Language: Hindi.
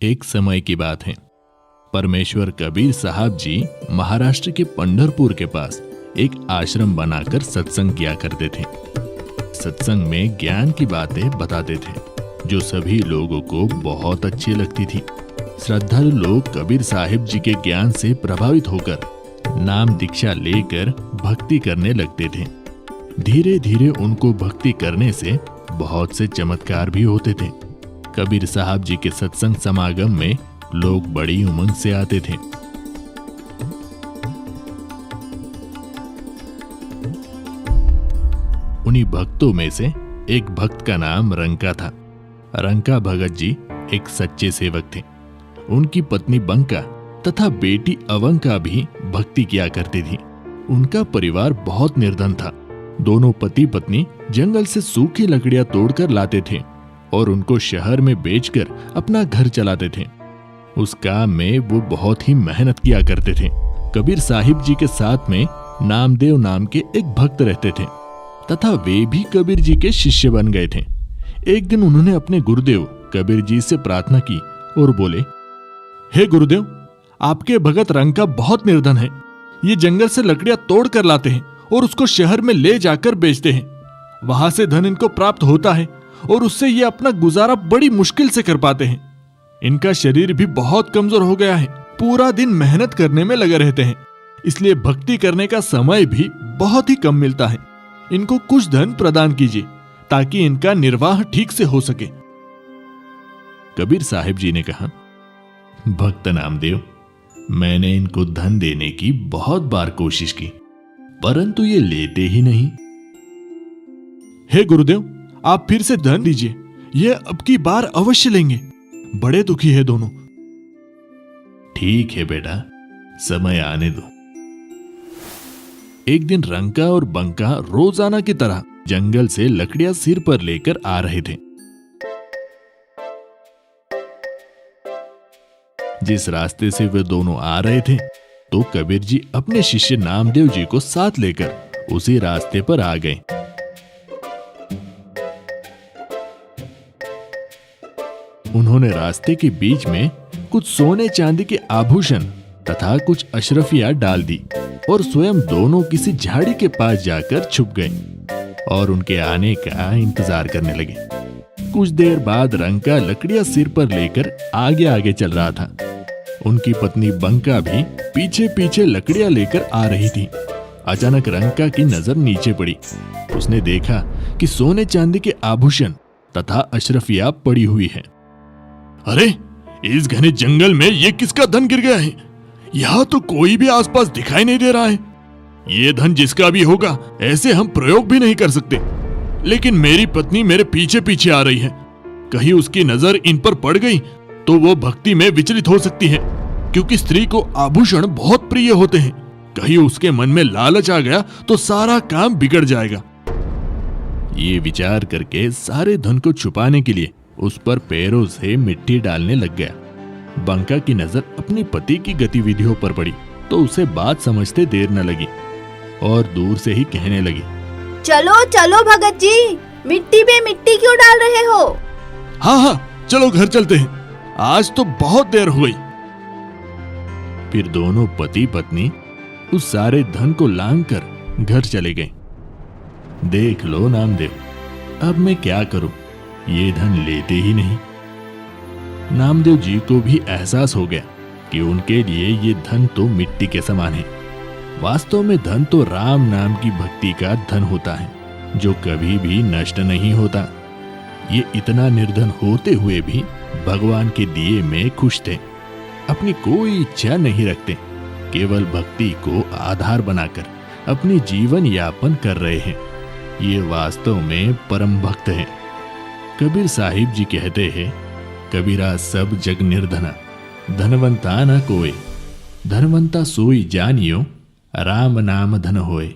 एक समय की बात है। परमेश्वर कबीर साहब जी महाराष्ट्र के पंढरपुर के पास एक आश्रम बनाकर सत्संग किया करते थे। सत्संग में ज्ञान की बातें बताते थे जो सभी लोगों को बहुत अच्छी लगती थी। श्रद्धालु लोग कबीर साहिब जी के ज्ञान से प्रभावित होकर नाम दीक्षा लेकर भक्ति करने लगते थे। धीरे धीरे उनको भक्ति करने से बहुत से चमत्कार भी होते थे। कबीर साहब जी के सत्संग समागम में लोग बड़ी उमंग से आते थे। उन्हीं भक्तों में से एक भक्त का नाम रंका था। रंका भगत जी एक सच्चे सेवक थे। उनकी पत्नी बंका तथा बेटी अवंका भी भक्ति किया करती थी। उनका परिवार बहुत निर्धन था। दोनों पति पत्नी जंगल से सूखी लकड़ियां तोड़कर लाते थे और उनको शहर में बेचकर अपना घर चलाते थे। उस काम में वो बहुत ही मेहनत किया करते थे। कबीर साहिब जी के साथ में नामदेव नाम के एक भक्त रहते थे तथा वे भी कबीर जी के शिष्य बन गए थे। एक दिन उन्होंने अपने गुरुदेव कबीर जी से प्रार्थना की और बोले, हे गुरुदेव, आपके भगत रंका बहुत निर्धन है। ये जंगल से लकड़ियां तोड़ कर लाते हैं और उसको शहर में ले जाकर बेचते हैं। वहां से धन इनको प्राप्त होता है और उससे ये अपना गुजारा बड़ी मुश्किल से कर पाते हैं। इनका शरीर भी बहुत कमजोर हो गया है। पूरा दिन मेहनत करने में लगे रहते हैं, इसलिए भक्ति करने का समय भी बहुत ही कम मिलता है। इनको कुछ धन प्रदान कीजिए ताकि इनका निर्वाह ठीक से हो सके। कबीर साहिब जी ने कहा, भक्त नामदेव, मैंने इनको धन देने की बहुत बार कोशिश की, परंतु ये लेते ही नहीं। हे गुरुदेव, आप फिर से धन दीजिए, ये अब की बार अवश्य लेंगे। बड़े दुखी है दोनों। ठीक है बेटा, समय आने दो। एक दिन रंका और बंका रोजाना की तरह जंगल से लकड़ियां सिर पर लेकर आ रहे थे। जिस रास्ते से वे दोनों आ रहे थे तो कबीर जी अपने शिष्य नामदेव जी को साथ लेकर उसी रास्ते पर आ गए। उन्होंने रास्ते के बीच में कुछ सोने चांदी के आभूषण तथा कुछ अशरफियां डाल दी और स्वयं दोनों किसी झाड़ी के पास जाकर छुप गए और उनके आने का इंतजार करने लगे। कुछ देर बाद रंका लकड़ियां सिर पर लेकर आगे आगे चल रहा था। उनकी पत्नी बंका भी पीछे पीछे लकड़ियां लेकर आ रही थी। अचानक रंका की नजर नीचे पड़ी। उसने देखा कि सोने चांदी के आभूषण तथा अशरफियां पड़ी हुई है। अरे, इस घने जंगल में ये किसका धन गिर गया है? यहाँ तो कोई भी आसपास दिखाई नहीं दे रहा है। ये धन जिसका भी होगा, ऐसे हम प्रयोग भी नहीं कर सकते। लेकिन मेरी पत्नी मेरे पीछे पीछे आ रही है। कहीं उसकी नजर इन पर पड़ गई तो वो भक्ति में विचलित हो सकती है, क्योंकि स्त्री को आभूषण बहुत प्रिय होते हैं। कहीं उसके मन में लालच आ गया तो सारा काम बिगड़ जाएगा। ये विचार करके सारे धन को छुपाने के लिए उस पर पैरों से मिट्टी डालने लग गया। बंका की नजर अपने पति की गतिविधियों पर पड़ी तो उसे बात समझते देर न लगी और दूर से ही कहने लगी, चलो चलो भगत जी, मिट्टी पे मिट्टी क्यों डाल रहे हो? हाँ हाँ, चलो घर चलते हैं, आज तो बहुत देर हो गई। फिर दोनों पति पत्नी उस सारे धन को लांघकर घर चले गए। देख लो नामदेव, अब मैं क्या करूं, ये धन लेते ही नहीं। नामदेव जी को भी एहसास हो गया कि उनके लिए ये धन तो मिट्टी के समान है। वास्तव में धन तो राम नाम की भक्ति का धन होता है जो कभी भी नष्ट नहीं होता। ये इतना निर्धन होते हुए भी भगवान के दिए में खुश थे। अपनी कोई इच्छा नहीं रखते, केवल भक्ति को आधार बनाकर अपनी जीवन यापन कर रहे हैं। ये वास्तव में परम भक्त हैं। कबीर साहिब जी कहते हैं, कबीरा सब जग निर्धना, धनवंता न कोय, धनवंता सोई जानियो, राम नाम धन होए।